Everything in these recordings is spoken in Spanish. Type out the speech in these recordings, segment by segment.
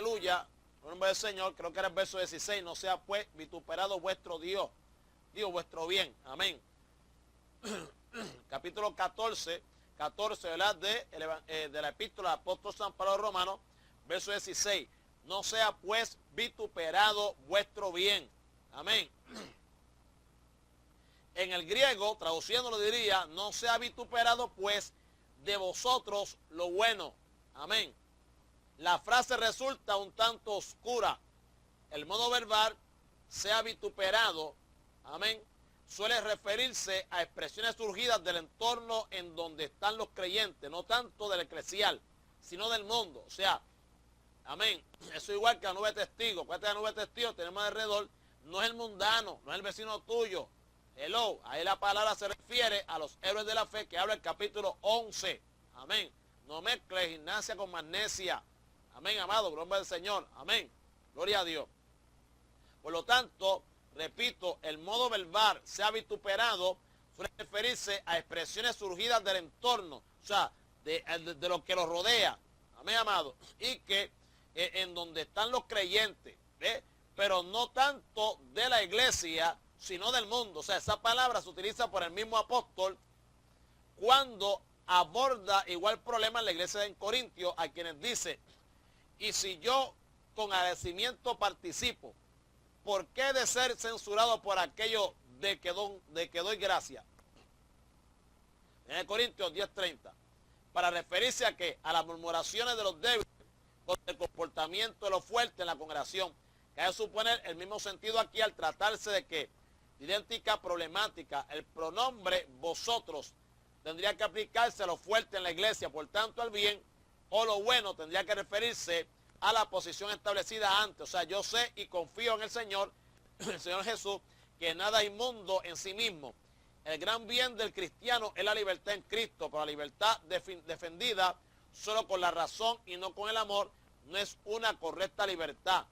aleluya, en nombre del Señor, creo que era el verso 16, no sea pues vituperado vuestro Dios, digo vuestro bien, amén. Capítulo 14, ¿verdad? De la epístola del apóstol San Pablo a los Romanos, verso 16, no sea pues vituperado vuestro bien, amén. En el griego, traduciéndolo diría, no sea vituperado pues de vosotros lo bueno, amén. La frase resulta un tanto oscura. El modo verbal, sea vituperado, amén, suele referirse a expresiones surgidas del entorno en donde están los creyentes, no tanto del eclesial, sino del mundo. O sea, amén, eso igual que la nube de testigos. ¿Cuál es la nube de testigos? Tenemos alrededor, no es el mundano, no es el vecino tuyo. Hello, ahí la palabra se refiere a los héroes de la fe que habla el capítulo 11. Amén. No mezcles gimnasia con magnesia. Amén, amado, gloria del Señor. Amén. Gloria a Dios. Por lo tanto, repito, el modo verbal sea vituperado suele referirse a expresiones surgidas del entorno, o sea, de lo que los rodea. Amén, amado. Y que en donde están los creyentes, ¿ve? Pero no tanto de la iglesia, sino del mundo. O sea, esa palabra se utiliza por el mismo apóstol cuando aborda igual problema en la iglesia de Corintios, a quienes dice, y si yo con agradecimiento participo, ¿por qué de ser censurado por aquello de que doy gracia? En el Corintios 10:30, para referirse a que a las murmuraciones de los débiles, con el comportamiento de los fuertes en la congregación, que hay que suponer el mismo sentido aquí al tratarse de que idéntica problemática, el pronombre vosotros tendría que aplicarse a lo fuerte en la iglesia, por tanto al bien, o lo bueno tendría que referirse a la posición establecida antes. O sea, yo sé y confío en el Señor Jesús, que nada inmundo en sí mismo. El gran bien del cristiano es la libertad en Cristo, pero la libertad defendida solo con la razón y no con el amor no es una correcta libertad.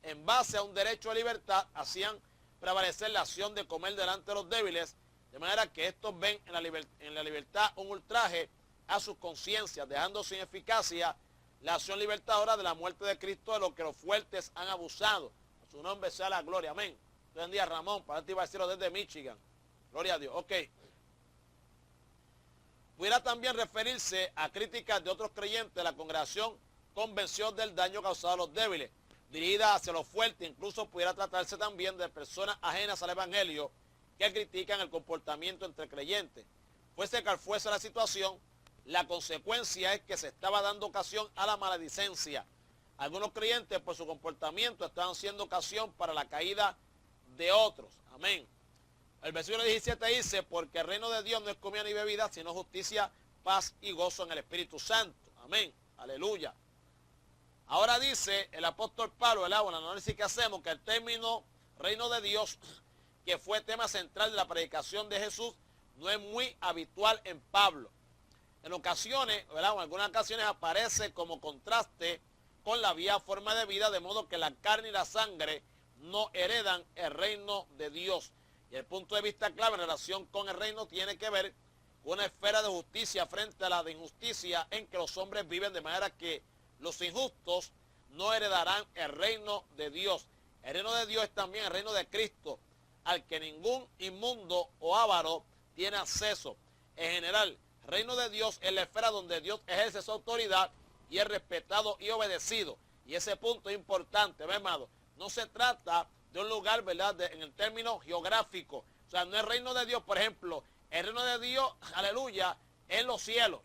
En base a un derecho a libertad hacían prevalecer la acción de comer delante de los débiles, de manera que estos ven en la libertad un ultraje a sus conciencias, dejando sin eficacia la acción libertadora de la muerte de Cristo, de lo que los fuertes han abusado. A su nombre sea la gloria, amén. Hoy en día Ramón, para ti va a decirlo desde Michigan. Gloria a Dios, ok. Pudiera también referirse a críticas de otros creyentes de la congregación, convención del daño causado a los débiles, dirigida hacia los fuertes. Incluso pudiera tratarse también de personas ajenas al evangelio que critican el comportamiento entre creyentes. Fuese cual fuese la situación, la consecuencia es que se estaba dando ocasión a la maledicencia. Algunos creyentes por su comportamiento estaban siendo ocasión para la caída de otros. Amén. El versículo 17 dice, porque el reino de Dios no es comida ni bebida, sino justicia, paz y gozo en el Espíritu Santo. Amén. Aleluya. Ahora dice el apóstol Pablo, ¿verdad? Bueno, el análisis que hacemos, que el término reino de Dios, que fue tema central de la predicación de Jesús, no es muy habitual en Pablo. En ocasiones, ¿verdad? O en algunas ocasiones aparece como contraste con la vía forma de vida, de modo que la carne y la sangre no heredan el reino de Dios. Y el punto de vista clave en relación con el reino tiene que ver con una esfera de justicia frente a la de injusticia en que los hombres viven, de manera que los injustos no heredarán el reino de Dios. El reino de Dios es también el reino de Cristo, al que ningún inmundo o avaro tiene acceso. En general, el reino de Dios es la esfera donde Dios ejerce su autoridad y es respetado y obedecido. Y ese punto es importante, ¿ve, amado? No se trata de un lugar, ¿verdad?, en el término geográfico. O sea, no es el reino de Dios, por ejemplo, el reino de Dios, aleluya, es en los cielos.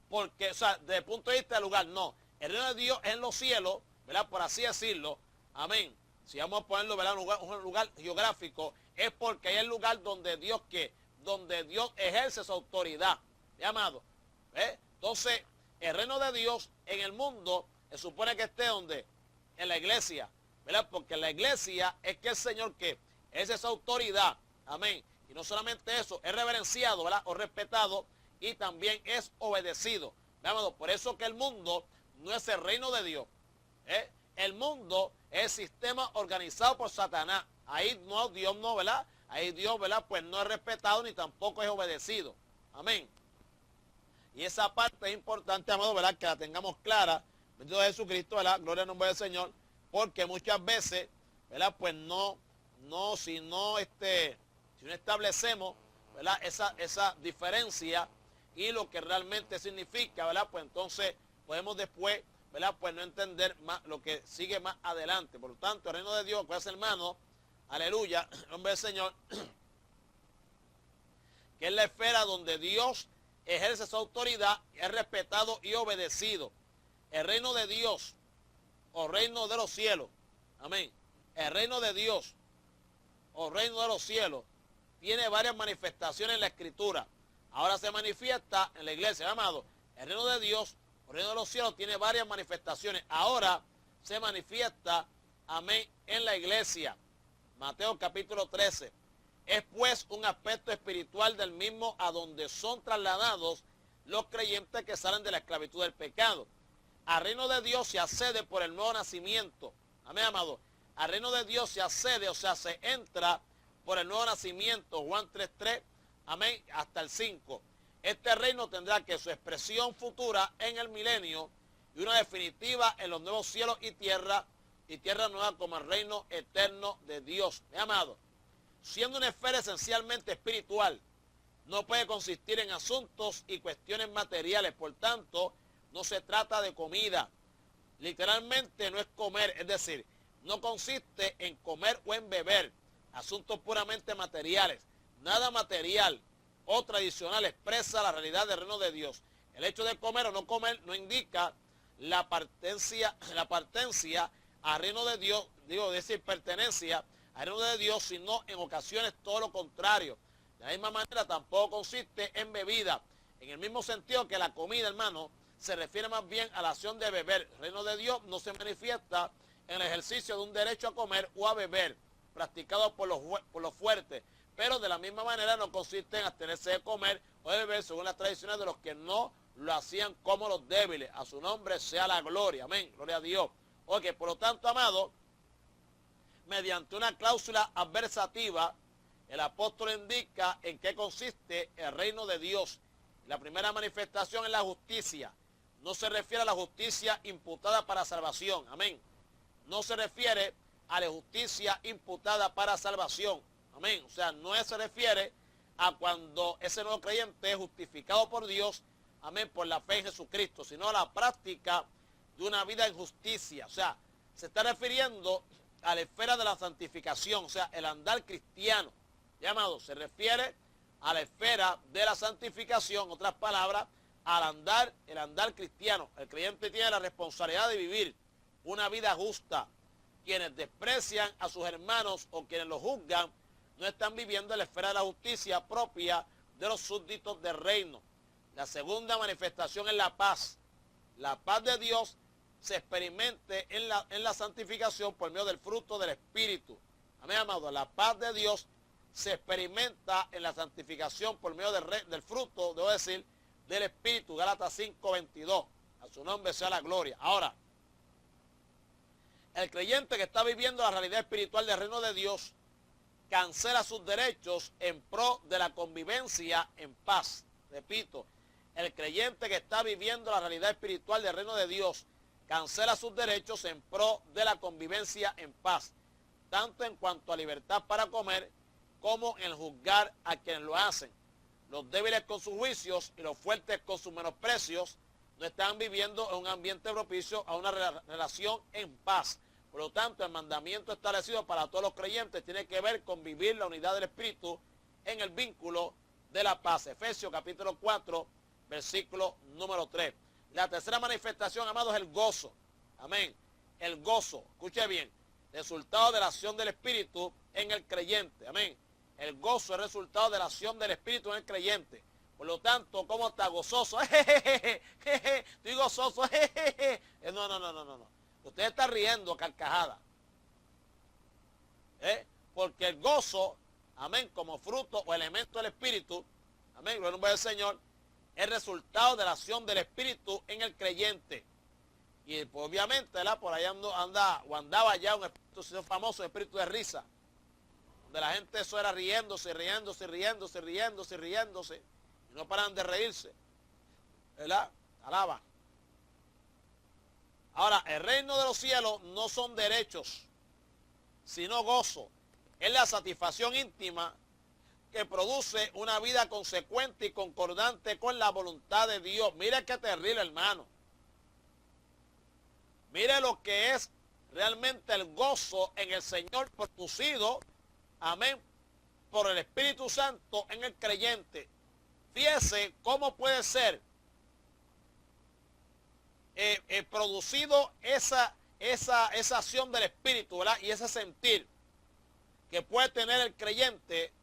Porque, o sea, desde el punto de vista del lugar, no. El reino de Dios es en los cielos, ¿verdad?, por así decirlo. Amén. Si vamos a ponerlo, ¿verdad?, un lugar geográfico, es porque es el lugar donde Dios, donde Dios ejerce su autoridad. ¿Ve, amado? ¿Ve? Entonces, el reino de Dios en el mundo se supone que esté donde, en la iglesia, ¿verdad? Porque la iglesia es que el Señor que ejerce esa autoridad, amén. Y no solamente eso, es reverenciado, ¿verdad?, o respetado, y también es obedecido. ¿Ve, amado? Por eso que el mundo no es el reino de Dios. El mundo es el sistema organizado por Satanás. Ahí no, Dios no, ¿verdad? Ahí Dios, ¿verdad?, pues no es respetado ni tampoco es obedecido. Amén. Y esa parte es importante, amado, ¿verdad?, que la tengamos clara, Bendito Jesucristo, ¿verdad? Gloria al nombre del Señor, porque muchas veces, ¿verdad? Pues si no establecemos, ¿verdad? Esa diferencia y lo que realmente significa, ¿verdad? Pues entonces podemos después, ¿verdad? Pues no entender más lo que sigue más adelante. Por lo tanto, el reino de Dios, pues hermano, aleluya, en nombre del Señor, que es la esfera donde Dios ejerce su autoridad, es respetado y obedecido. El reino de Dios, o reino de los cielos, amén. El reino de Dios, o reino de los cielos, tiene varias manifestaciones en la Escritura. Ahora se manifiesta en la iglesia, amado. El reino de Dios, el reino de los cielos, tiene varias manifestaciones. Ahora se manifiesta, amén, en la iglesia. Mateo capítulo 13. Es pues un aspecto espiritual del mismo a donde son trasladados los creyentes que salen de la esclavitud del pecado. Al reino de Dios se accede por el nuevo nacimiento. Amén, amado. Al reino de Dios se accede, o sea, se entra por el nuevo nacimiento. Juan 3:3, amén, hasta el 5. Este reino tendrá que su expresión futura en el milenio y una definitiva en los nuevos cielos y tierra nueva como el reino eterno de Dios. Mi amado, siendo una esfera esencialmente espiritual, no puede consistir en asuntos y cuestiones materiales. Por tanto, no se trata de comida. Literalmente no es comer, es decir, no consiste en comer o en beber, asuntos puramente materiales. Nada material o tradicional expresa la realidad del reino de Dios. El hecho de comer o no comer no indica la partencia al reino de Dios, decir, pertenencia al reino de Dios, sino en ocasiones todo lo contrario. De la misma manera tampoco consiste en bebida, en el mismo sentido que la comida, hermano, se refiere más bien a la acción de beber. El reino de Dios no se manifiesta en el ejercicio de un derecho a comer o a beber, practicado por los fuertes, pero de la misma manera no consiste en abstenerse de comer o de beber según las tradiciones de los que no lo hacían como los débiles. A su nombre sea la gloria, amén, gloria a Dios. Ok, por lo tanto, amado, mediante una cláusula adversativa, el apóstol indica en qué consiste el reino de Dios. La primera manifestación es la justicia. No se refiere a la justicia imputada para salvación, amén. No se refiere a la justicia imputada para salvación, amén. O sea, no se refiere a cuando ese nuevo creyente es justificado por Dios, amén, por la fe en Jesucristo, sino a la práctica de una vida en justicia. O sea, se está refiriendo a la esfera de la santificación, o sea, el andar cristiano. Llamado, se refiere a la esfera de la santificación, otras palabras, el andar cristiano. El creyente tiene la responsabilidad de vivir una vida justa. Quienes desprecian a sus hermanos o quienes los juzgan no están viviendo en la esfera de la justicia propia de los súbditos del reino. La segunda manifestación es la paz. La paz de Dios se experimente en la santificación por medio del fruto del Espíritu. Amén, amado. La paz de Dios se experimenta en la santificación por medio del fruto, debo decir, del Espíritu. Gálatas 5:22. A su nombre sea la gloria. Ahora, el creyente que está viviendo la realidad espiritual del reino de Dios cancela sus derechos en pro de la convivencia en paz. Repito, el creyente que está viviendo la realidad espiritual del reino de Dios cancela sus derechos en pro de la convivencia en paz, tanto en cuanto a libertad para comer como en juzgar a quienes lo hacen. Los débiles con sus juicios y los fuertes con sus menosprecios no están viviendo en un ambiente propicio a una relación en paz. Por lo tanto, el mandamiento establecido para todos los creyentes tiene que ver con vivir la unidad del Espíritu en el vínculo de la paz. Efesios capítulo 4, versículo número 3. La tercera manifestación, amado, es el gozo. Amén. El gozo, escuche bien, resultado de la acción del Espíritu en el creyente. Amén. El gozo es resultado de la acción del Espíritu en el creyente. Por lo tanto, ¿cómo está gozoso? Estoy gozoso. No. Usted está riendo carcajada. Porque el gozo, amén, como fruto o elemento del Espíritu, amén, gloria al nombre del Señor, es resultado de la acción del Espíritu en el creyente. Y pues, obviamente, ¿verdad? Por ahí andaba ya un espíritu famoso, espíritu de risa, donde la gente eso era riéndose, y no paran de reírse, ¿verdad? Alaba. Ahora, el reino de los cielos no son derechos, sino gozo. Es la satisfacción íntima que produce una vida consecuente y concordante con la voluntad de Dios. Mire qué terrible, hermano. Mire lo que es realmente el gozo en el Señor producido, amén, por el Espíritu Santo en el creyente. Fíjese cómo puede ser producido esa acción del Espíritu, ¿verdad? Y ese sentir que puede tener el creyente.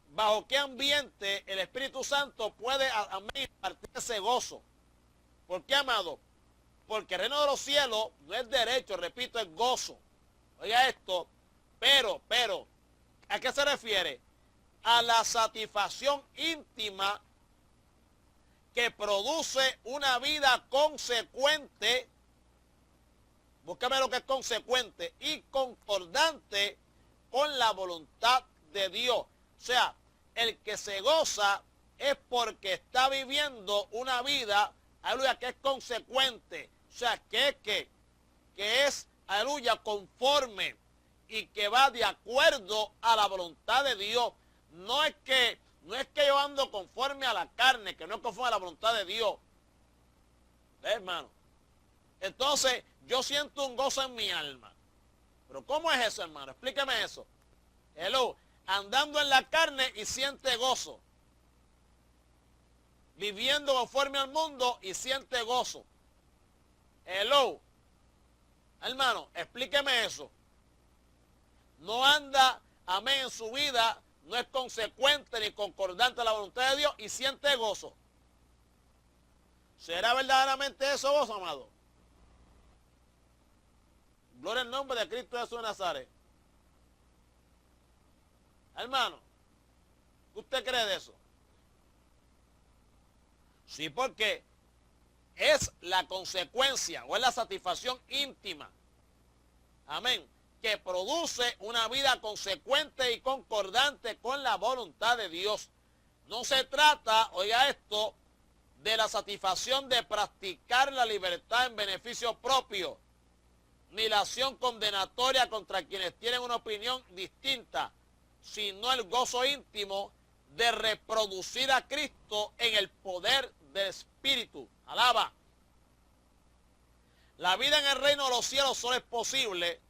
¿Bajo qué ambiente el Espíritu Santo puede impartir ese gozo? ¿Por qué, amado? Porque el reino de los cielos no es derecho, repito, es gozo. Oiga esto, pero, ¿a qué se refiere? A la satisfacción íntima que produce una vida consecuente, búscame lo que es consecuente, y concordante con la voluntad de Dios. O sea, el que se goza es porque está viviendo una vida, aleluya, que es consecuente. O sea, que es, aleluya, conforme y que va de acuerdo a la voluntad de Dios. No es que yo ando conforme a la carne, que no es conforme a la voluntad de Dios. Hermano. Entonces, yo siento un gozo en mi alma. Pero ¿cómo es eso, hermano? Explíqueme eso. Hello. Andando en la carne y siente gozo. Viviendo conforme al mundo y siente gozo. Hello. Hermano, explíqueme eso. No anda, amén, en su vida, no es consecuente ni concordante a la voluntad de Dios y siente gozo. ¿Será verdaderamente eso gozo, amado? Gloria al nombre de Cristo Jesús de Nazaret. Hermano, ¿usted cree de eso? Sí, porque es la consecuencia o es la satisfacción íntima, amén, que produce una vida consecuente y concordante con la voluntad de Dios. No se trata, oiga esto, de la satisfacción de practicar la libertad en beneficio propio, ni la acción condenatoria contra quienes tienen una opinión distinta, sino el gozo íntimo de reproducir a Cristo en el poder del Espíritu. Alaba. La vida en el reino de los cielos solo es posible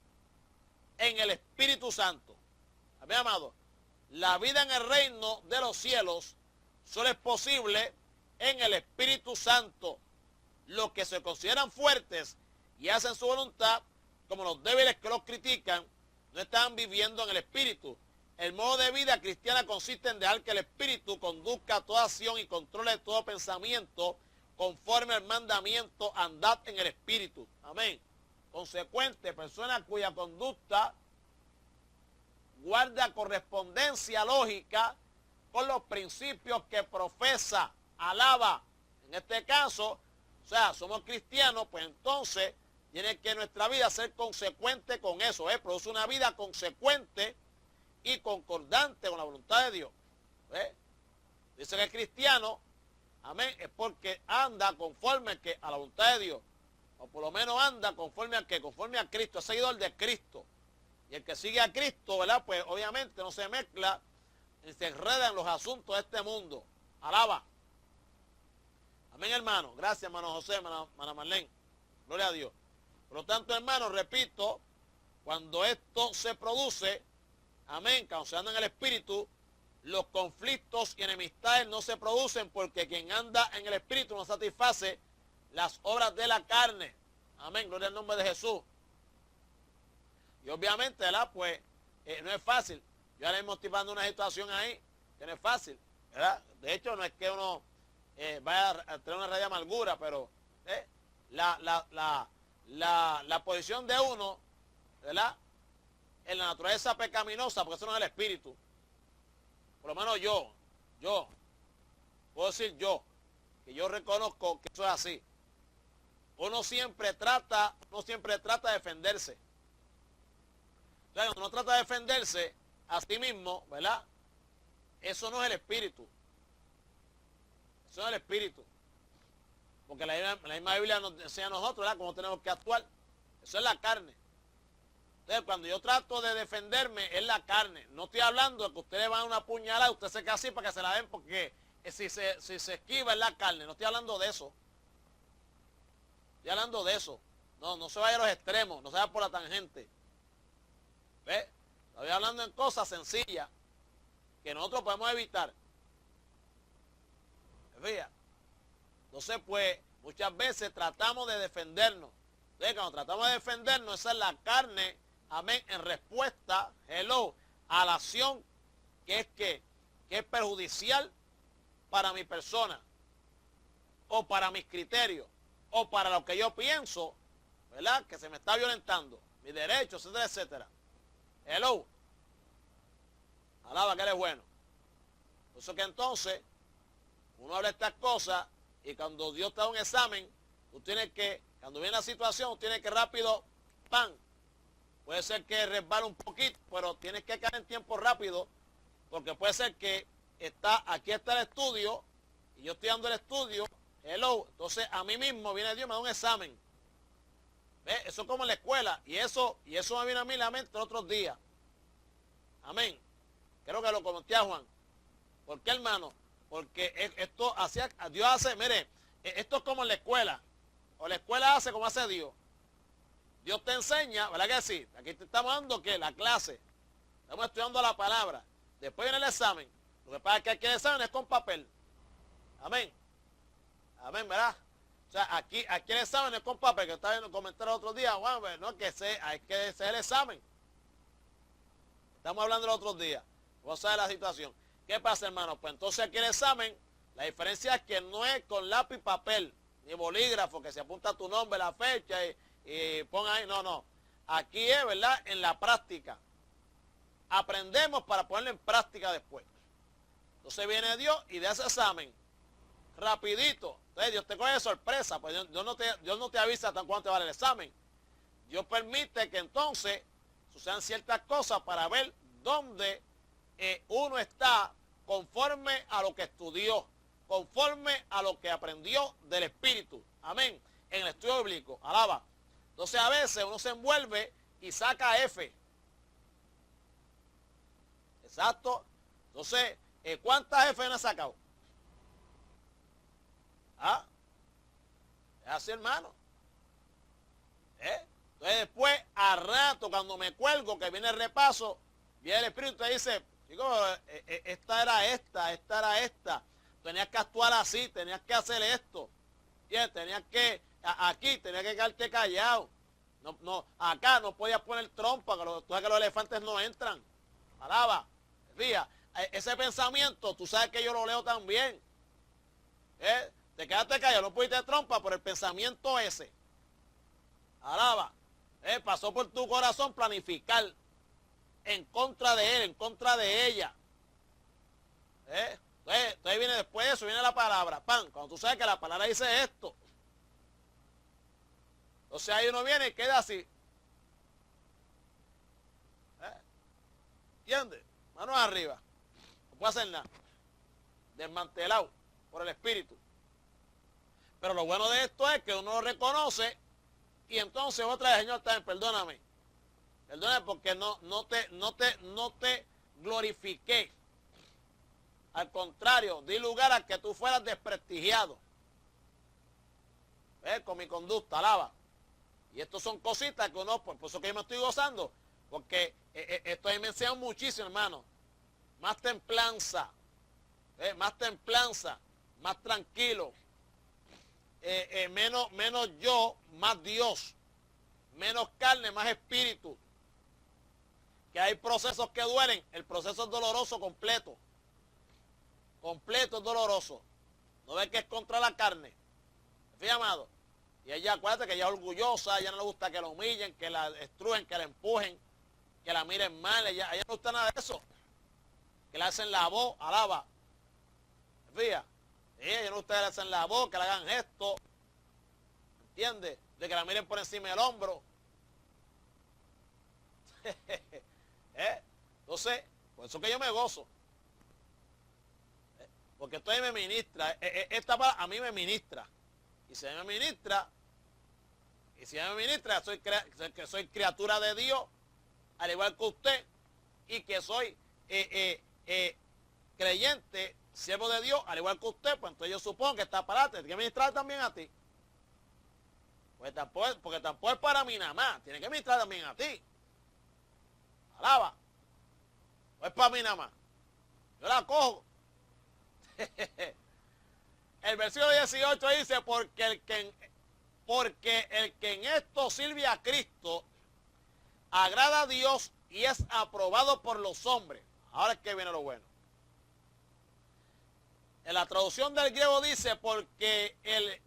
en el Espíritu Santo. ¿Habéis, amado? La vida en el reino de los cielos solo es posible en el Espíritu Santo. Los que se consideran fuertes y hacen su voluntad, como los débiles que los critican, no están viviendo en el Espíritu. El modo de vida cristiana consiste en dejar que el Espíritu conduzca toda acción y controle todo pensamiento conforme al mandamiento, andad en el Espíritu. Amén. Consecuente, persona cuya conducta guarda correspondencia lógica con los principios que profesa, alaba. En este caso, o sea, somos cristianos, pues entonces tiene que nuestra vida ser consecuente con eso, produce una vida consecuente y concordante con la voluntad de Dios. Dice que el cristiano, amén, es porque anda conforme a la voluntad de Dios. O por lo menos anda conforme a Cristo, es seguidor de Cristo. Y el que sigue a Cristo, ¿verdad? Pues obviamente no se mezcla ni se enreda en los asuntos de este mundo. Alaba. Amén, hermano. Gracias, hermano José, hermana Marlene. Gloria a Dios. Por lo tanto, hermano, repito, cuando esto se produce, amén, cuando se anda en el Espíritu, los conflictos y enemistades no se producen porque quien anda en el Espíritu no satisface las obras de la carne. Amén, gloria al nombre de Jesús. Y obviamente, ¿verdad? Pues no es fácil. Yo ahora mismo estoy pasando una situación ahí que no es fácil, ¿verdad? De hecho, no es que uno vaya a tener una raíz de amargura, pero la posición de uno, ¿verdad? En la naturaleza pecaminosa, porque eso no es el Espíritu. Por lo menos yo, puedo decir que yo reconozco que eso es así. Uno siempre trata de defenderse. O sea, cuando uno trata de defenderse a sí mismo, ¿verdad? Eso no es el Espíritu. Eso no es el Espíritu. Porque la misma Biblia nos enseña a nosotros, ¿verdad?, cómo tenemos que actuar. Eso es la carne. Entonces, cuando yo trato de defenderme, es la carne. No estoy hablando de que ustedes van a una puñalada y usted se queda así para que se la den, porque si se esquiva es la carne. No estoy hablando de eso. Estoy hablando de eso. No se vaya a los extremos, no se vaya por la tangente. ¿Ve? Estoy hablando en cosas sencillas que nosotros podemos evitar. Fíjate. Entonces, pues, muchas veces tratamos de defendernos. Entonces, cuando tratamos de defendernos, esa es la carne, amén, en respuesta, a la acción que es perjudicial para mi persona, o para mis criterios, o para lo que yo pienso, ¿verdad?, que se me está violentando, mis derechos, etcétera, etcétera. Alaba que eres bueno. Por eso que entonces, uno habla estas cosas, y cuando Dios te da un examen, tú tienes que, cuando viene la situación, tú tienes que rápido, ¡pam! Puede ser que resbale un poquito, pero tienes que caer en tiempo rápido, porque puede ser que aquí está el estudio, y yo estoy dando el estudio, entonces a mí mismo viene Dios y me da un examen. ¿Ves? Eso es como en la escuela, y eso me vino a mí la mente los otros días. Amén. Creo que lo comenté a Juan. ¿Por qué, hermano? Porque esto Dios hace, mire, esto es como en la escuela. O la escuela hace como hace Dios. Dios te enseña, ¿verdad que sí? Aquí te estamos dando que la clase. Estamos estudiando la palabra. Después viene el examen. Lo que pasa es que aquí el examen es con papel. Amén. Amén, ¿verdad? O sea, aquí el examen es con papel, que estaba viendo comentar el otro día. Bueno, pues, no, hay que hacer el examen. Estamos hablando el otro día. Vamos a ver la situación. ¿Qué pasa, hermano? Pues entonces aquí el examen, la diferencia es que no es con lápiz y papel, ni bolígrafo, que se apunta tu nombre, la fecha y pon ahí. No. Aquí es, ¿verdad?, en la práctica. Aprendemos para ponerlo en práctica después. Entonces viene Dios y de ese examen, rapidito. Entonces Dios te coge de sorpresa, pues Dios no te avisa tan cuánto vale el examen. Dios permite que entonces sucedan ciertas cosas para ver dónde uno está conforme a lo que estudió, conforme a lo que aprendió del Espíritu. Amén. En el estudio bíblico. Alaba. Entonces a veces uno se envuelve y saca F. Exacto. Entonces, ¿cuántas F no ha sacado? ¿Ah? Es así, hermano. Entonces después, a rato, cuando me cuelgo, que viene el repaso, viene el Espíritu y te dice, chico, esta era esta. Tenías que actuar así, tenías que hacer esto. Tenías que quedarte callado. Acá no podías poner trompa, tú sabes que los elefantes no entran. Alaba. Fíjate, ese pensamiento, tú sabes que yo lo leo también. Te quedaste callado, no pudiste trompa por el pensamiento ese. Alaba. Pasó por tu corazón planificar en contra de él, en contra de ella. Entonces viene después de eso, viene la palabra. ¡Pam! Cuando tú sabes que la palabra dice esto. Entonces ahí uno viene y queda así. ¿Entiendes? Manos arriba. No puede hacer nada. Desmantelado por el Espíritu. Pero lo bueno de esto es que uno lo reconoce y entonces otra vez, Señor, también perdóname. Perdóname porque no te glorifiqué. Al contrario, di lugar a que tú fueras desprestigiado. Con mi conducta, alaba. Y esto son cositas que uno, por eso que yo me estoy gozando, porque esto ahí me enseña muchísimo, hermano. Más templanza, más tranquilo. Menos yo, más Dios. Menos carne, más espíritu. Que hay procesos que duelen, el proceso es doloroso completo. Completo es doloroso. No ves que es contra la carne. Fíjate, amado. Y ella, acuérdate que ella es orgullosa, a ella no le gusta que la humillen, que la destruyen, que la empujen, que la miren mal. A ella no le gusta nada de eso. Que le hacen la voz, alaba. Fíjate. A ella no le gusta que le hacen la voz, que le hagan gestos. ¿Entiendes? De que la miren por encima del hombro. Entonces, por eso que yo me gozo. Porque esto ahí me ministra. Esta palabra a mí me ministra. Y si a mí me ministra, soy criatura de Dios, al igual que usted, y que soy creyente, siervo de Dios, al igual que usted, pues entonces yo supongo que está para ti, tiene que ministrar también a ti. Pues tampoco, porque tampoco es para mí nada más, tiene que ministrar también a ti. Alaba. No es para mí nada más. Yo la cojo. El versículo 18 dice, porque el que en esto sirve a Cristo, agrada a Dios y es aprobado por los hombres. Ahora es que viene lo bueno. En la traducción del griego dice, porque él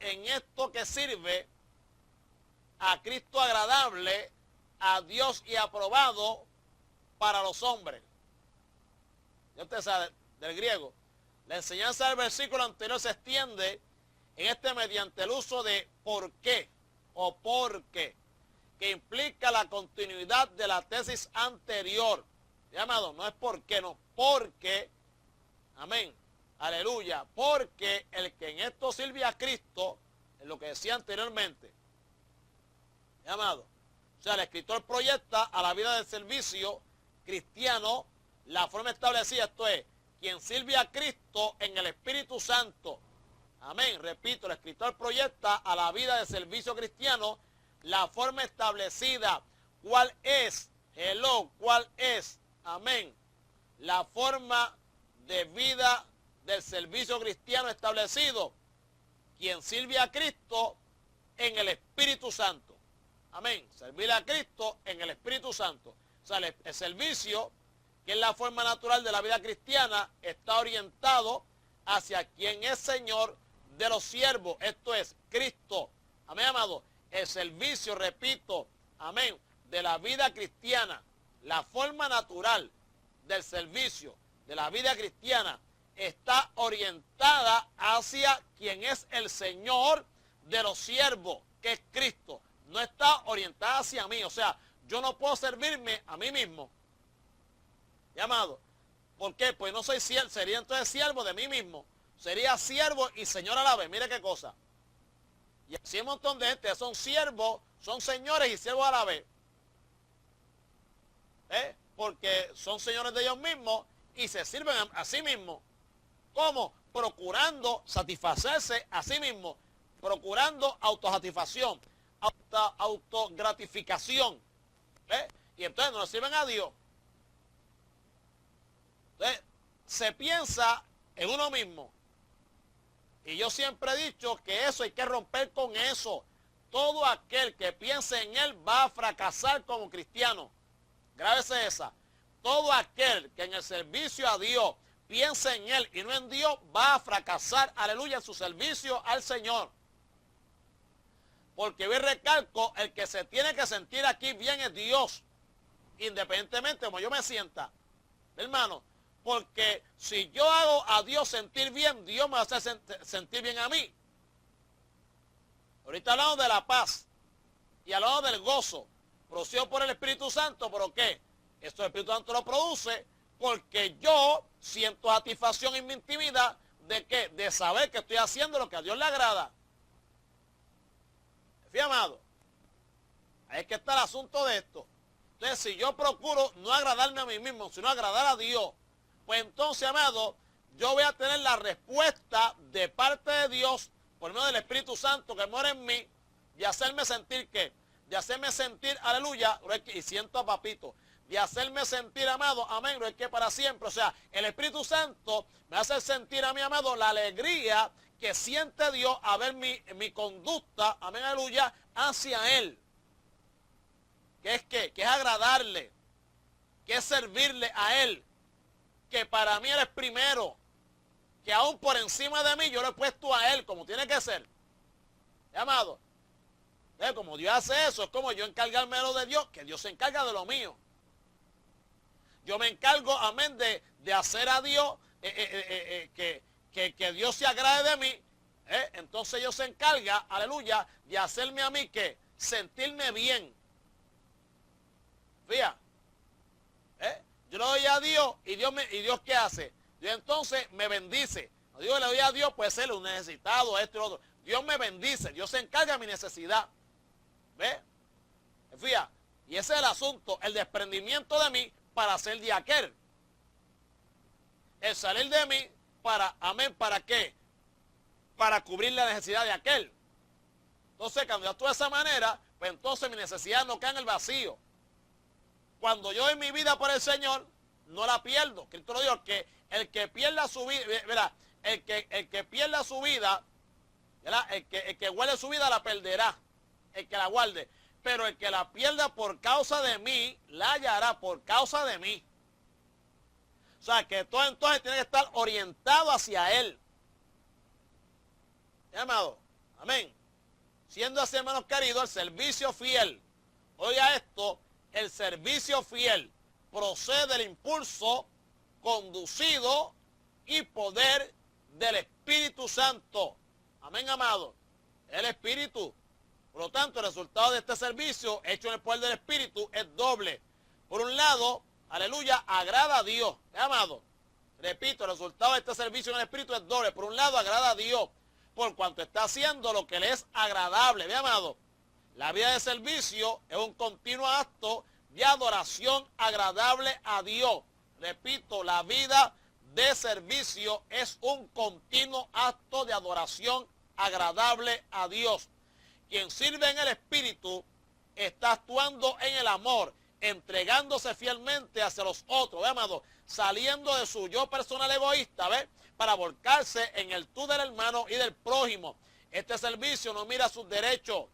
en esto que sirve a Cristo agradable, a Dios y aprobado para los hombres. Ya usted sabe del griego. La enseñanza del versículo anterior se extiende en mediante el uso de por qué o porque, que implica la continuidad de la tesis anterior. Llamado, no es por qué, no, porque, amén, aleluya, porque el que en esto sirve a Cristo, es lo que decía anteriormente, llamado. O sea, el escritor proyecta a la vida del servicio cristiano la forma establecida, esto es, quien sirve a Cristo en el Espíritu Santo. Amén. Repito, el escritor proyecta a la vida del servicio cristiano la forma establecida. ¿Cuál es? Hello, ¿cuál es? Amén. La forma de vida del servicio cristiano establecido. Quien sirve a Cristo en el Espíritu Santo. Amén. Servir a Cristo en el Espíritu Santo. O sea, el servicio, que es la forma natural de la vida cristiana, está orientado hacia quien es Señor de los siervos. Esto es Cristo. Amén, amado. El servicio, repito, amén, de la vida cristiana, la forma natural del servicio de la vida cristiana está orientada hacia quien es el Señor de los siervos, que es Cristo. No está orientada hacia mí. O sea, yo no puedo servirme a mí mismo. Llamado. ¿Por qué? Pues no soy siervo, sería entonces siervo de mí mismo. Sería siervo y señor a la vez. Mire qué cosa. Y así hay un montón de gente son siervos, son señores y siervos a la vez. Porque son señores de ellos mismos y se sirven a sí mismos. ¿Cómo? Procurando satisfacerse a sí mismos. Procurando autosatisfacción, autogratificación. Y entonces no le sirven a Dios. Entonces, se piensa en uno mismo. Y yo siempre he dicho que eso hay que romper con eso. Todo aquel que piense en él va a fracasar como cristiano. Grábese esa. Todo aquel que en el servicio a Dios piense en él y no en Dios va a fracasar, aleluya, en su servicio al Señor. Porque hoy recalco, el que se tiene que sentir aquí bien es Dios. Independientemente de como yo me sienta. Hermano, porque si yo hago a Dios sentir bien, Dios me va a hacer sentir bien a mí. Ahorita hablamos de la paz y hablamos del gozo, producido por el Espíritu Santo, ¿pero qué? Esto el Espíritu Santo lo produce porque yo siento satisfacción en mi intimidad de ¿qué? De saber que estoy haciendo lo que a Dios le agrada. ¿Fíjate, amado? Ahí es que está el asunto de esto. Entonces, si yo procuro no agradarme a mí mismo, sino agradar a Dios, pues entonces, amado, yo voy a tener la respuesta de parte de Dios, por medio del Espíritu Santo que mora en mí, de hacerme sentir ¿qué? De hacerme sentir, aleluya, y siento a papito, de hacerme sentir, amado, amén, lo es que para siempre. O sea, el Espíritu Santo me hace sentir a mi amado la alegría que siente Dios a ver mi conducta, amén, aleluya, hacia Él. ¿Qué es qué? Que es agradarle, que es servirle a Él, que para mí Él es primero, que aún por encima de mí yo lo he puesto a Él como tiene que ser. Amado, como Dios hace eso, es como yo encargarme de lo de Dios, que Dios se encarga de lo mío. Yo me encargo, amén, de hacer a Dios, que Dios se agrade de mí. Entonces Dios se encarga, aleluya, de hacerme a mí que sentirme bien. Fíjate, yo le doy a Dios y Dios ¿qué hace? Dios entonces me bendice. No digo que le doy a Dios, puede ser un necesitado, esto y lo otro. Dios me bendice, Dios se encarga de mi necesidad. ¿Ve? Fíjate, y ese es el asunto, el desprendimiento de mí para ser de aquel. El salir de mí para, amén, ¿para qué? Para cubrir la necesidad de aquel. Entonces, cuando yo actúo de esa manera, pues entonces mi necesidad no queda en el vacío. Cuando yo en mi vida por el Señor, no la pierdo. Cristo lo dijo, que el que pierda su vida, ¿verdad? El que pierda su vida, ¿verdad? El que guarde su vida la perderá, el que la guarde. Pero el que la pierda por causa de mí, la hallará por causa de mí. O sea, que todo entonces tiene que estar orientado hacia Él. ¿Sí, amado? Amén. Siendo así, hermanos queridos, el servicio fiel. Oiga esto, el servicio fiel procede del impulso conducido y poder del Espíritu Santo. Amén, amado. El Espíritu. Por lo tanto, el resultado de este servicio hecho en el poder del Espíritu es doble. Por un lado, aleluya, agrada a Dios. Amado, repito, el resultado de este servicio en el Espíritu es doble. Por un lado, agrada a Dios, por cuanto está haciendo lo que le es agradable. Ve, amado, la vida de servicio es un continuo acto de adoración agradable a Dios. Repito, la vida de servicio es un continuo acto de adoración agradable a Dios. Quien sirve en el Espíritu está actuando en el amor, entregándose fielmente hacia los otros, ¿ve, amado? Saliendo de su yo personal egoísta, ¿ve? Para volcarse en el tú del hermano y del prójimo. Este servicio no mira sus derechos,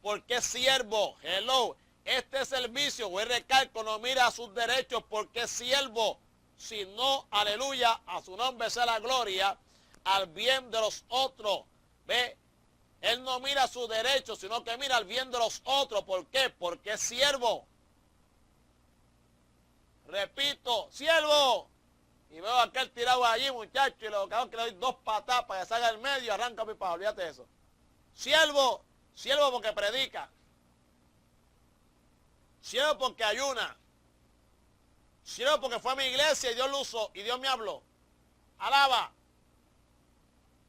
porque es siervo. Hello. Este servicio, voy a recalco, no mira a sus derechos porque es siervo, sino, aleluya, a su nombre sea la gloria, al bien de los otros. ¿Ve? Él no mira sus derechos, sino que mira al bien de los otros. ¿Por qué? Porque es siervo. Repito, siervo. Y veo a aquel tirado allí, muchacho, y lo que hago es que le doy 2 patadas para que salga del medio y arranca mi pavo. Olvídate de eso. Siervo, siervo porque predica. Siervo porque ayuna. Siervo porque fue a mi iglesia y Dios lo usó y Dios me habló. Alaba.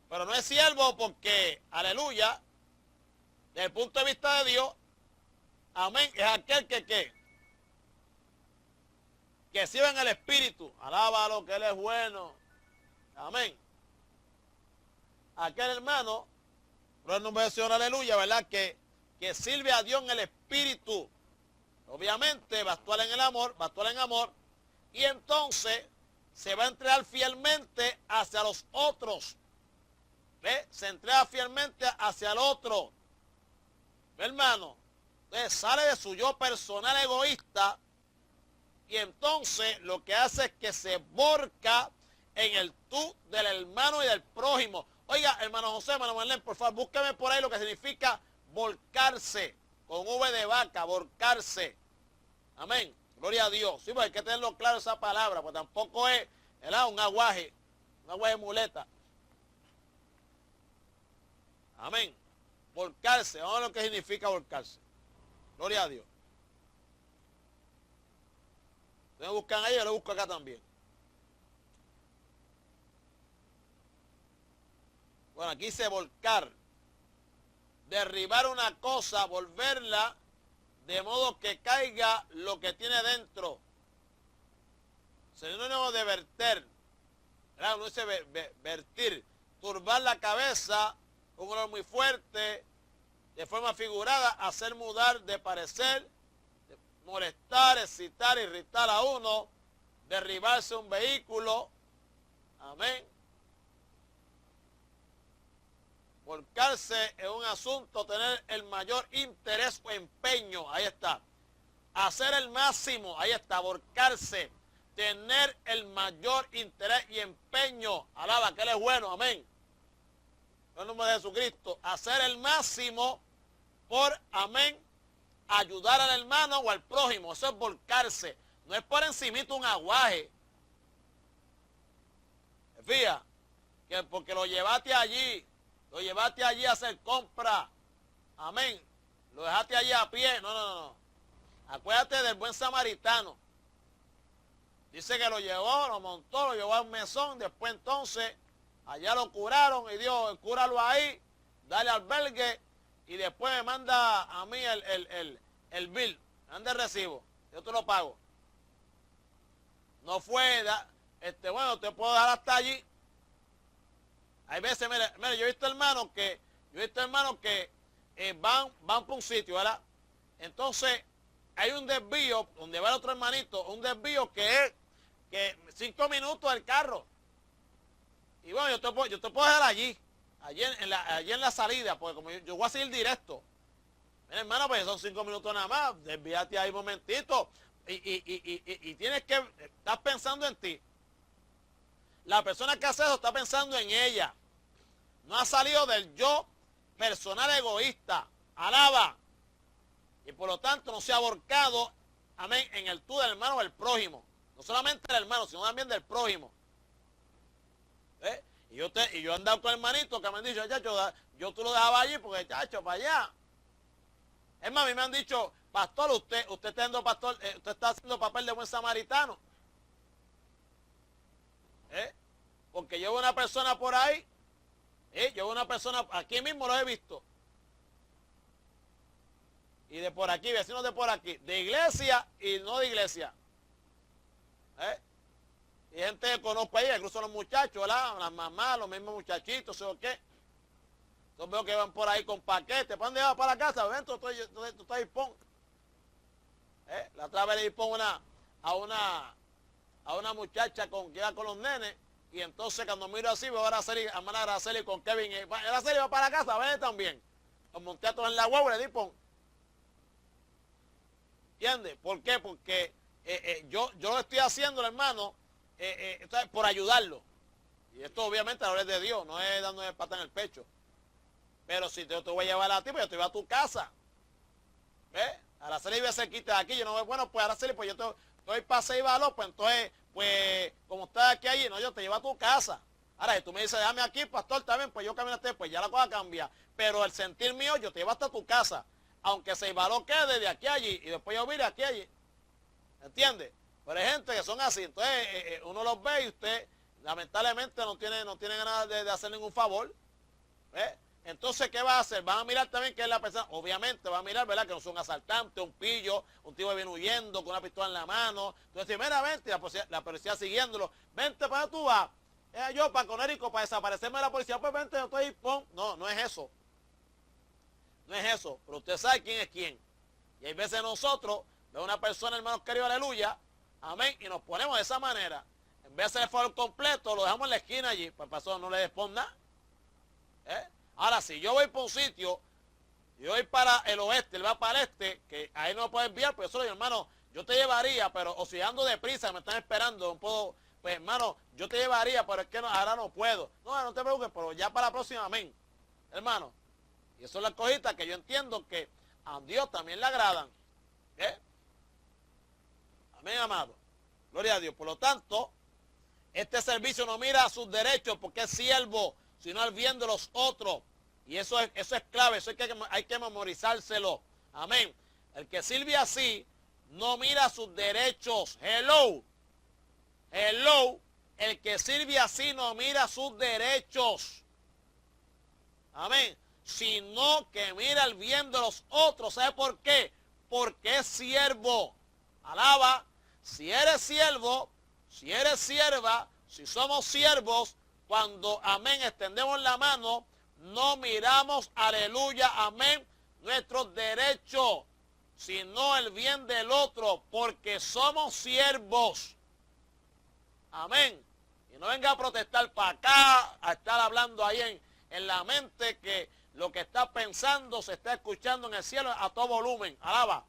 Pero no es siervo porque, aleluya, desde el punto de vista de Dios, amén, es aquel que sirve en el Espíritu. Alaba a lo que Él es bueno. Amén. Aquel hermano, pero él no menciona aleluya, ¿verdad? Que sirve a Dios en el Espíritu. Obviamente va a actuar en el amor, va a actuar en amor, y entonces se va a entregar fielmente hacia los otros. ¿Ve? Se entrega fielmente hacia el otro. ¿Ve, hermano? Entonces sale de su yo personal egoísta y entonces lo que hace es que se borca en el tú del hermano y del prójimo. Oiga, hermano José, hermano Marlene, por favor, búsqueme por ahí lo que significa volcarse, con V de vaca, volcarse. Amén. Gloria a Dios. Sí, pues hay que tenerlo claro esa palabra, pues tampoco es, ¿verdad?, un aguaje muleta. Amén. Volcarse. Vamos a ver lo que significa volcarse. Gloria a Dios. Ustedes buscan ahí, yo lo busco acá también. Bueno, aquí dice volcar. Derribar una cosa, volverla de modo que caiga lo que tiene dentro. Sinónimo de verter. ¿Verdad? Uno dice vertir. Turbar la cabeza, un olor muy fuerte, de forma figurada, hacer mudar de parecer, molestar, excitar, irritar a uno, derribarse un vehículo. Amén. Volcarse en un asunto, tener el mayor interés o empeño, ahí está. Hacer el máximo, ahí está, volcarse, tener el mayor interés y empeño. Alaba que Él es bueno, amén. En el nombre de Jesucristo, hacer el máximo por, amén, ayudar al hermano o al prójimo. Eso es volcarse. No es por encimito un aguaje. Fíjate, que porque lo llevaste allí a hacer compra. Amén. Lo dejaste allí a pie. No. Acuérdate del buen samaritano. Dice que lo llevó, lo montó, lo llevó a un mesón. Después entonces allá lo curaron y Dios, cúralo ahí, dale albergue y después me manda a mí el bill, me manda el recibo, yo te lo pago. No fue, bueno, te puedo dar hasta allí. Hay veces, mire, yo he visto hermanos que, van por un sitio, ¿verdad? Entonces, hay un desvío, donde va el otro hermanito, un desvío que es que 5 minutos del carro. Y bueno, yo te puedo dejar allí en la salida, porque como yo voy a seguir directo. Mira, hermano, pues son 5 minutos nada más, desvíate ahí un momentito. Y tienes que, estás pensando en ti. La persona que hace eso está pensando en ella. No ha salido del yo personal egoísta. Alaba. Y por lo tanto no se ha aborcado, amén, en el tú del hermano o del prójimo. No solamente del hermano, sino también del prójimo. ¿Eh? Y yo he andado con hermanitos que me han dicho, chacho, yo tú lo dejaba allí porque, chacho, para allá. Es más, a mí me han dicho, pastor, usted está haciendo usted está haciendo papel de buen samaritano. Porque yo veo una persona por ahí, yo veo una persona, aquí mismo lo he visto. Y de por aquí, vecinos de por aquí, de iglesia y no de iglesia. Y gente que conozco ahí, incluso los muchachos, ¿verdad? Las mamás, los mismos muchachitos, ¿sé o qué? Entonces veo que van por ahí con paquetes. ¿Para dónde vas? Para la casa? Ven, tú estás hispón. La otra vez le hispón a una muchacha que iba con los nenes. Y entonces cuando miro así, veo a Araceli con Kevin. Araceli va para la casa, ven también. Los monté a todos en la guagua y le di pon. ¿Entiendes? ¿Por qué? Porque yo lo estoy haciendo, hermano, por ayudarlo. Y esto obviamente a la hora de Dios, no es dándole pata en el pecho. Pero si yo te voy a llevar a ti, pues yo te voy a tu casa. ¿Ves? Araceli vive cerquita de aquí. Yo no voy, bueno, pues Araceli, pues yo estoy para 6 valores, pues entonces, pues, como estás aquí allí, no, yo te llevo a tu casa. Ahora, si tú me dices, déjame aquí, pastor, también, pues yo caminaste, pues ya la cosa cambia. Pero el sentir mío, yo te llevo hasta tu casa. Aunque 6 valores quede de aquí a allí, y después yo vire aquí a allí. ¿Entiendes? Pero hay gente que son así. Entonces, uno los ve y usted, lamentablemente, no tiene ganas de hacer ningún favor. ¿Ves? Entonces, ¿qué va a hacer? Van a mirar también que es la persona, obviamente va a mirar, ¿verdad? Que no son asaltantes, un pillo, un tipo que viene huyendo con una pistola en la mano. Entonces, mira, vente, la policía siguiéndolo. Vente, ¿para dónde tú vas? Yo, para Conérico, para desaparecerme de la policía, pues vente, yo estoy, pum. No es eso. No es eso, pero usted sabe quién es quién. Y hay veces nosotros, vemos una persona, hermanos queridos, aleluya, amén, y nos ponemos de esa manera. En vez de hacer el favor completo, lo dejamos en la esquina allí, pues pasó, no le responda. Ahora, si yo voy para un sitio, yo voy para el oeste, él va para el este, que ahí no me puede enviar, pues eso le digo, hermano, yo te llevaría, pero o si ando deprisa, me están esperando, no puedo, pues hermano, yo te llevaría, pero es que ahora no puedo. No te preocupes, pero ya para la próxima, amén. Hermano, y eso es la cosita que yo entiendo que a Dios también le agradan. Amén, amado. Gloria a Dios. Por lo tanto, este servicio no mira a sus derechos porque es siervo, sino al bien de los otros. Y eso es clave, eso hay que memorizárselo. Amén. El que sirve así no mira sus derechos. Hello. El que sirve así no mira sus derechos. Amén. Sino que mira el bien de los otros. ¿Sabe por qué? Porque es siervo. Alaba. Si eres siervo, si eres sierva, si somos siervos, cuando, amén, extendemos la mano, no miramos, aleluya, amén, nuestros derechos, sino el bien del otro, porque somos siervos. Amén. Y no venga a protestar para acá, a estar hablando ahí en la mente que lo que está pensando se está escuchando en el cielo a todo volumen. Alaba.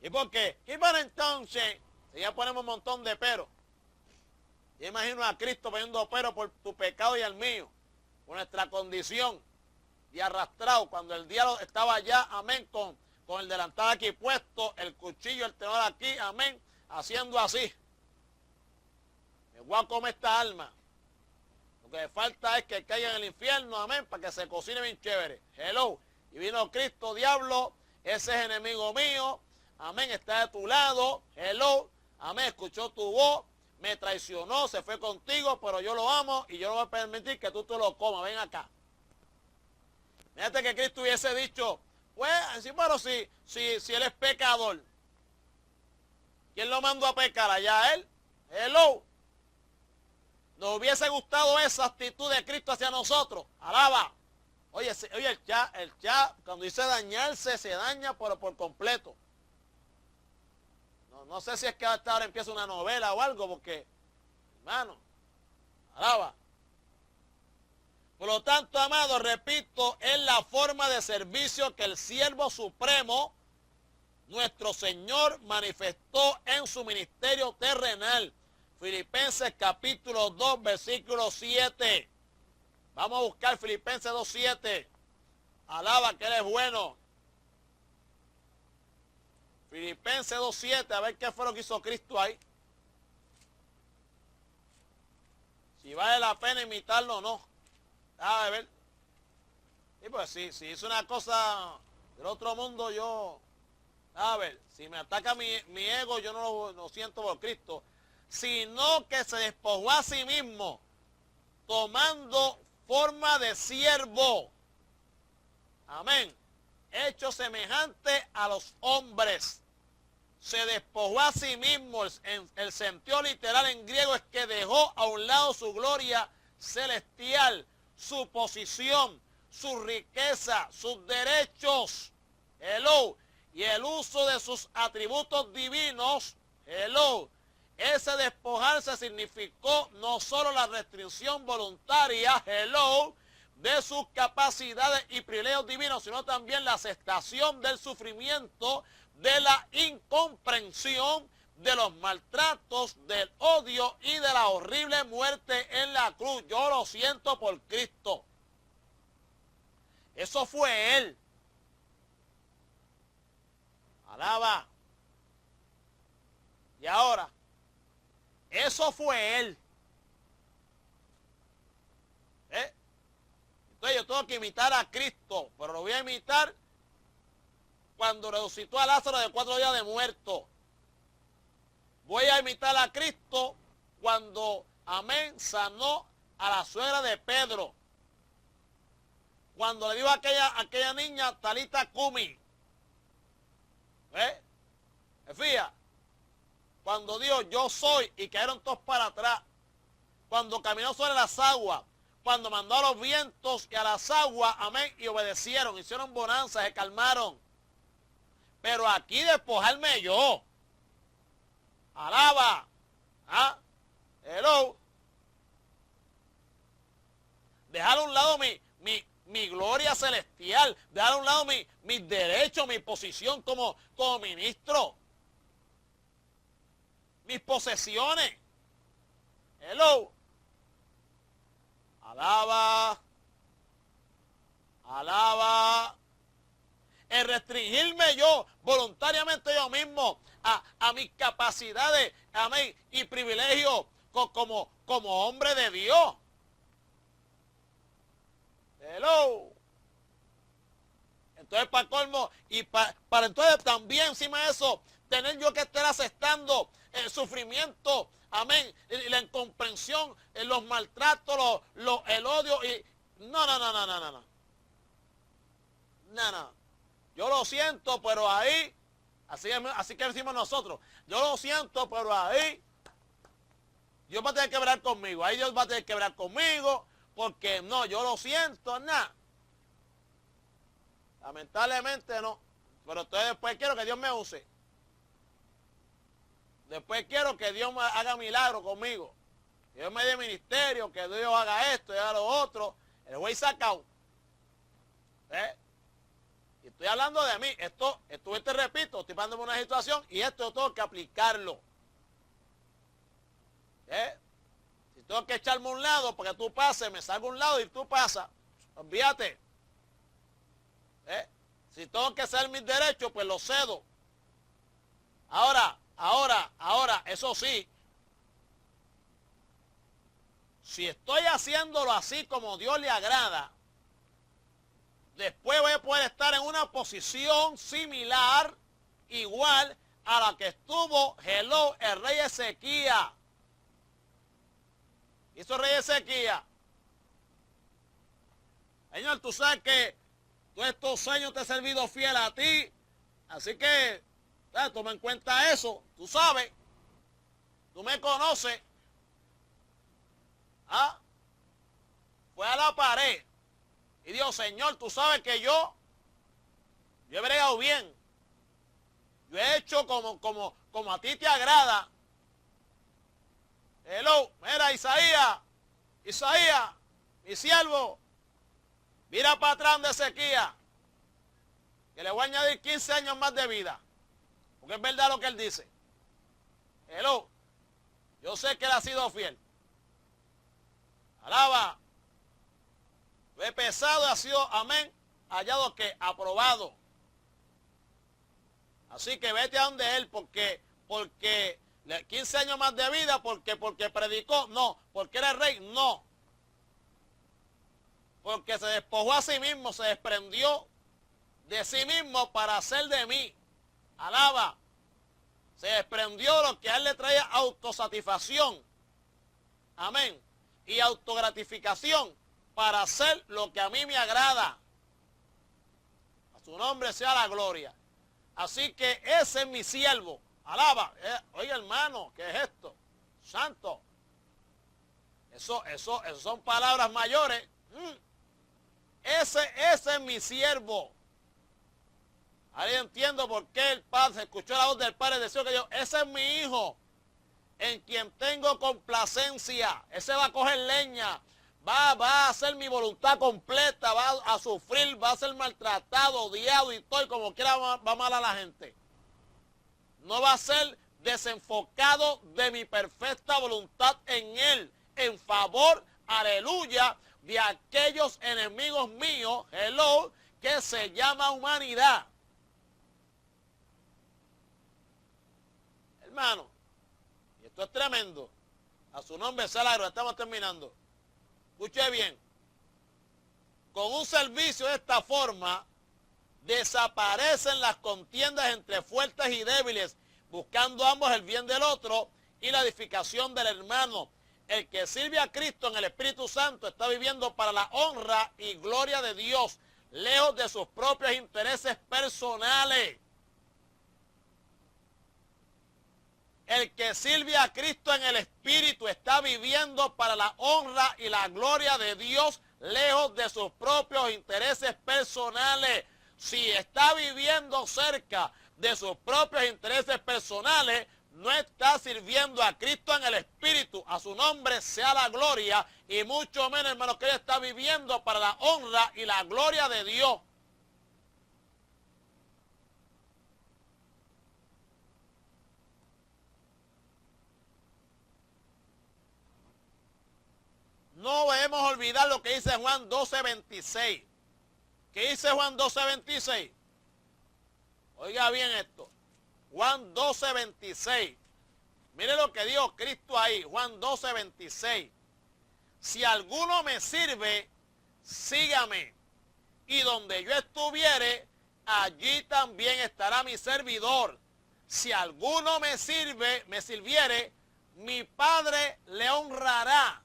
¿Y por qué? ¿Y para entonces? Si ya ponemos un montón de peros. Yo imagino a Cristo poniendo pero por tu pecado y el mío, por nuestra condición, y arrastrado cuando el diablo estaba allá, amén, con el delantal aquí puesto, el cuchillo, el tenedor aquí, amén, haciendo así. Me voy a comer esta alma. Lo que le falta es que caiga en el infierno, amén, para que se cocine bien chévere. Hello. Y vino Cristo, diablo, ese es enemigo mío, amén, está de tu lado, hello, amén, escuchó tu voz, me traicionó, se fue contigo, pero yo lo amo y yo no voy a permitir que tú te lo comas. Ven acá. Fíjate que Cristo hubiese dicho, pues, sí, pero si él es pecador, ¿quién lo mandó a pecar? Allá él. Hello. Nos hubiese gustado esa actitud de Cristo hacia nosotros. Alaba. Oye, el chat, cuando dice dañarse, se daña por completo. No sé si es que hasta ahora empieza una novela o algo, porque, hermano, alaba. Por lo tanto, amado, repito, es la forma de servicio que el siervo supremo, nuestro Señor, manifestó en su ministerio terrenal. Filipenses capítulo 2, versículo 7. Vamos a buscar Filipenses 2:7. Alaba que Él es bueno. Filipenses 2:7, a ver qué fue lo que hizo Cristo ahí. Si vale la pena imitarlo o no. A ver. Y pues si hizo una cosa del otro mundo, yo... A ver, si me ataca mi ego, yo no lo siento por Cristo. Sino que se despojó a sí mismo, tomando forma de siervo. Amén. Hecho semejante a los hombres. Se despojó a sí mismo. El sentido literal en griego es que dejó a un lado su gloria celestial, su posición, su riqueza, sus derechos. Hello. Y el uso de sus atributos divinos. Hello. Ese despojarse significó no solo la restricción voluntaria, hello, de sus capacidades y privilegios divinos, sino también la aceptación del sufrimiento, de la incomprensión, de los maltratos, del odio y de la horrible muerte en la cruz. Yo lo siento por Cristo. Eso fue Él. Alaba. Y ahora, eso fue Él. Entonces yo tengo que imitar a Cristo, pero lo voy a imitar cuando resucitó a Lázaro de 4 días de muerto. Voy a imitar a Cristo cuando, amén, sanó a la suegra de Pedro. Cuando le dijo a aquella niña, Talita Cumi. Fíjate. Cuando dijo, yo soy, y cayeron todos para atrás. Cuando caminó sobre las aguas. Cuando mandó a los vientos y a las aguas, amén, y obedecieron, hicieron bonanza, se calmaron. Pero aquí despojarme yo. Alaba. ¿Ah? Hello. Dejar a un lado mi gloria celestial. Dejar a un lado mis derechos, mi posición como ministro. Mis posesiones. Hello. Alaba. Alaba. El restringirme yo, voluntariamente yo mismo, a mis capacidades, amén, y privilegios como hombre de Dios. Hello. Entonces, para colmo, y para entonces también encima de eso, tener yo que estar aceptando el sufrimiento, amén, y la incomprensión, los maltratos, el odio, y no. Yo lo siento, pero ahí, así que decimos nosotros, yo lo siento, pero ahí, Dios va a tener que hablar conmigo, ahí Dios va a tener que hablar conmigo, porque no, yo lo siento, nada. Lamentablemente no, pero entonces después quiero que Dios me use. Después quiero que Dios me haga milagro conmigo. Que Dios me dé ministerio, que Dios haga esto y haga lo otro. El güey sacado. Y estoy hablando de mí. Esto te repito, estoy pasando por una situación y esto yo tengo que aplicarlo. Si tengo que echarme a un lado para que tú pases, me salgo a un lado y tú pasas. Olvídate. Si tengo que hacer mis derechos, pues los cedo. Ahora, eso sí, si estoy haciéndolo así como Dios le agrada, después voy a poder estar en una posición similar, igual a la que estuvo el rey Ezequías. Hizo rey Ezequías. Señor, tú sabes que todos estos años te he servido fiel a ti. Así que, toma en cuenta eso. Tú sabes. Tú me conoces. ¿Ah? Fue a la pared. Y dijo, Señor, tú sabes que yo he bregado bien. Yo he hecho como a ti te agrada. Hello, mira, Isaías, mi siervo, mira para atrás de Ezequías, que le voy a añadir 15 años más de vida, porque es verdad lo que él dice. Hello, yo sé que él ha sido fiel. Alaba. Lo he pesado y ha sido, amén, hallado que aprobado. Así que vete a donde él, porque 15 años más de vida, porque predicó, no, porque era rey, no. Porque se despojó a sí mismo, se desprendió de sí mismo para hacer de mí. Alaba. Se desprendió de lo que a él le traía autosatisfacción. Amén. Y autogratificación para hacer lo que a mí me agrada. A su nombre sea la gloria. Así que ese es mi siervo. Alaba. Oye, hermano, ¿qué es esto? Santo. Eso son palabras mayores. Ese es mi siervo. Ahora entiendo por qué el padre se escuchó la voz del padre y decía que yo, ese es mi hijo, en quien tengo complacencia. Ese va a coger leña, va a hacer mi voluntad completa, va a sufrir, va a ser maltratado, odiado y todo, y como quiera va mal a la gente. No va a ser desenfocado de mi perfecta voluntad en él, en favor, aleluya, de aquellos enemigos míos, hello, que se llama humanidad. Hermano, y esto es tremendo. A su nombre sea la gloria. Estamos terminando. Escuche bien. Con un servicio de esta forma, desaparecen las contiendas entre fuertes y débiles, buscando ambos el bien del otro y la edificación del hermano. El que sirve a Cristo en el Espíritu Santo está viviendo para la honra y gloria de Dios, lejos de sus propios intereses personales. El que sirve a Cristo en el Espíritu está viviendo para la honra y la gloria de Dios, lejos de sus propios intereses personales. Si está viviendo cerca de sus propios intereses personales, no está sirviendo a Cristo en el Espíritu. A su nombre sea la gloria, y mucho menos, hermano, que él está viviendo para la honra y la gloria de Dios. No debemos olvidar lo que dice Juan 12:26. ¿Qué dice Juan 12:26? Oiga bien esto. Juan 12:26. Mire lo que dijo Cristo ahí. Juan 12:26. Si alguno me sirve, sígame. Y donde yo estuviere, allí también estará mi servidor. Si alguno me sirviere, mi Padre le honrará.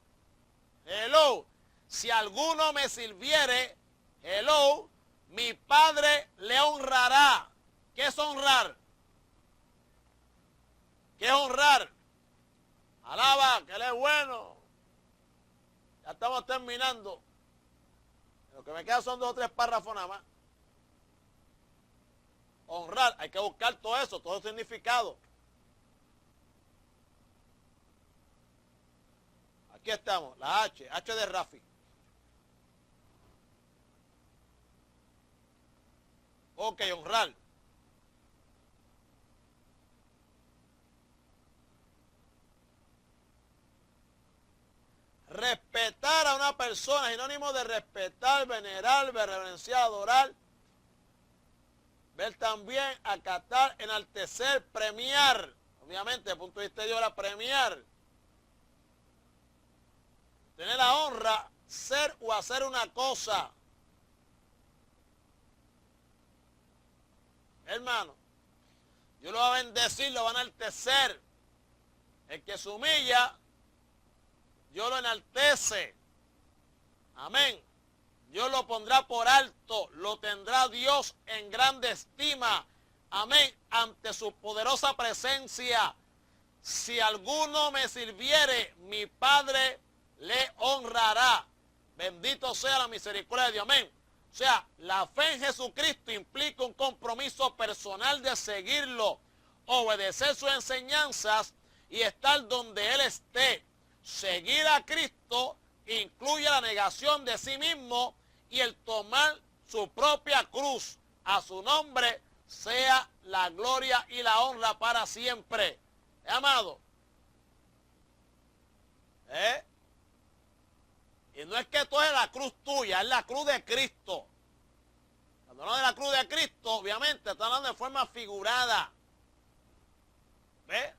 Hello. Si alguno me sirviere, hello, mi Padre le honrará. ¿Qué es honrar? ¿Qué es honrar? Alaba, que él es bueno. Ya estamos terminando. Lo que me queda son 2 o 3 párrafos nada más. Honrar, hay que buscar todo eso, todo el significado. Aquí estamos, la H de Rafi. Ok, honrar. Respetar a una persona, sinónimo de respetar, venerar, reverenciar, adorar. Ver también, acatar, enaltecer, premiar. Obviamente, desde el punto de vista de Dios, era premiar. Tener la honra, ser o hacer una cosa. Hermano, Dios lo va a bendecir, lo va a enaltecer. El que se humilla, Dios lo enaltece. Amén. Dios lo pondrá por alto, lo tendrá Dios en grande estima. Amén. Ante su poderosa presencia. Si alguno me sirviere, mi Padre le honrará. Bendito sea la misericordia de Dios. Amén. O sea, la fe en Jesucristo implica un compromiso personal de seguirlo, obedecer sus enseñanzas y estar donde Él esté. Seguir a Cristo incluye la negación de sí mismo y el tomar su propia cruz. A su nombre sea la gloria y la honra para siempre. Amado. Y no es que esto es la cruz tuya, es la cruz de Cristo. Cuando hablamos de la cruz de Cristo, obviamente está hablando de forma figurada. ¿Ve?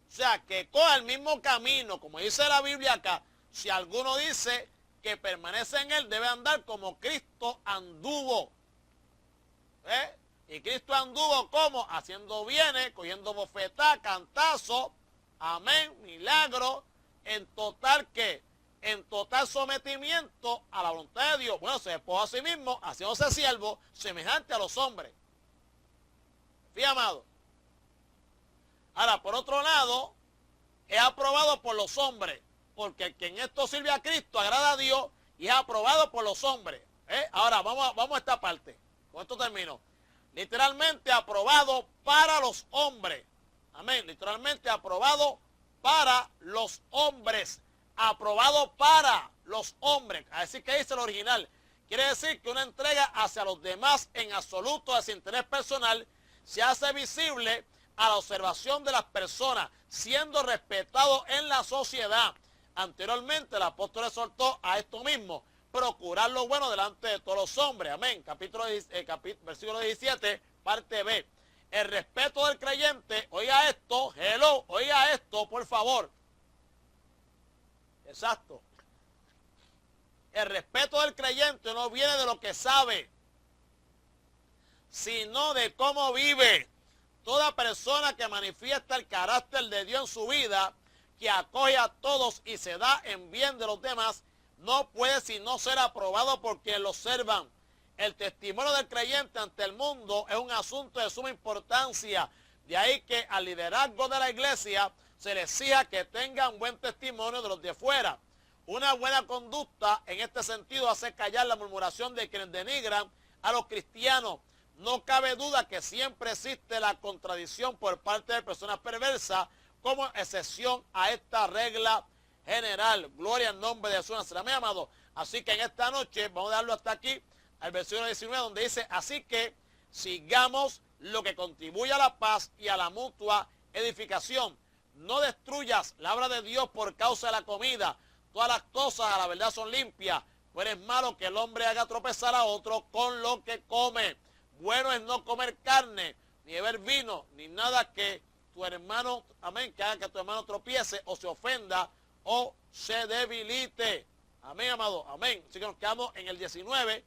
O sea, que coja el mismo camino, como dice la Biblia acá. Si alguno dice que permanece en él, debe andar como Cristo anduvo. Y Cristo anduvo como haciendo bienes, cogiendo bofetá, cantazo, amén, milagro, en total ¿qué? En total sometimiento a la voluntad de Dios. Bueno, se despojó a sí mismo, haciéndose siervo, semejante a los hombres. Fíjate, amado. Ahora, por otro lado, es aprobado por los hombres, porque el que en esto sirve a Cristo agrada a Dios y es aprobado por los hombres. Ahora, vamos a esta parte. Con esto termino. Literalmente aprobado para los hombres. Amén. Literalmente aprobado para los hombres. Aprobado para los hombres. Así que dice el original. Quiere decir que una entrega hacia los demás en absoluto desinterés personal se hace visible a la observación de las personas, siendo respetado en la sociedad. Anteriormente el apóstol exhortó a esto mismo, procurar lo bueno delante de todos los hombres. Amén. Versículo 17, parte B. El respeto del creyente, oiga esto, oiga esto, por favor. Exacto. El respeto del creyente no viene de lo que sabe, sino de cómo vive. Toda persona que manifiesta el carácter de Dios en su vida, que acoge a todos y se da en bien de los demás, no puede sino ser aprobado por quienes lo observan. El testimonio del creyente ante el mundo es un asunto de suma importancia. De ahí que al liderazgo de la iglesia se le exija que tengan buen testimonio de los de fuera. Una buena conducta en este sentido hace callar la murmuración de quienes denigran a los cristianos. No cabe duda que siempre existe la contradicción por parte de personas perversas como excepción a esta regla general. Gloria al nombre de Jesús. Amén, amado. Así que en esta noche vamos a darlo hasta aquí, al versículo 19, donde dice, así que sigamos lo que contribuye a la paz y a la mutua edificación. No destruyas la obra de Dios por causa de la comida. Todas las cosas a la verdad son limpias, pero es malo que el hombre haga tropezar a otro con lo que come. Bueno es no comer carne, ni beber vino, ni nada que tu hermano, amén, que haga que tu hermano tropiece o se ofenda o se debilite. Amén, amado, amén. Así que nos quedamos en el 19